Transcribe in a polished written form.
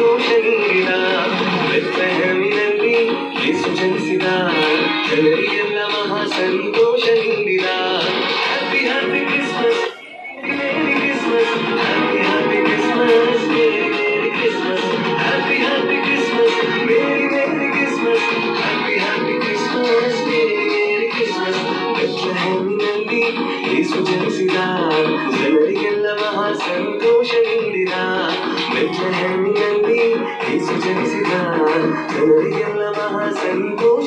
ಸಂತೋಷ ನೀಡಿದ ಬೆತ್ಲೆಹೇಮಿನಲ್ಲಿ ಯೇಸು ಜನಿಸಿದ ಜನರಿಗೆಲ್ಲ ಮಹಾ ಸಂತೋಷ ನೀಡಿದ happy happy Christmas merry Christmas happy happy Christmas merry Christmas happy happy Christmas merry Christmas happy happy Christmas merry Christmas ಬೆತ್ಲೆಹೇಮಿನಲ್ಲಿ ಯೇಸು ಜನಿಸಿದ ಜನರಿಗೆಲ್ಲ ಮಹಾ ಸಂತೋಷ ನೀಡಿದ ಬೆತ್ಲೆಹೇಮಿನಲ್ಲಿ ಯೇಸು ಜನಿಸಿದ ಜನರಿಗೆಲ್ಲ ಮಹಾ ಸಂತೋಷ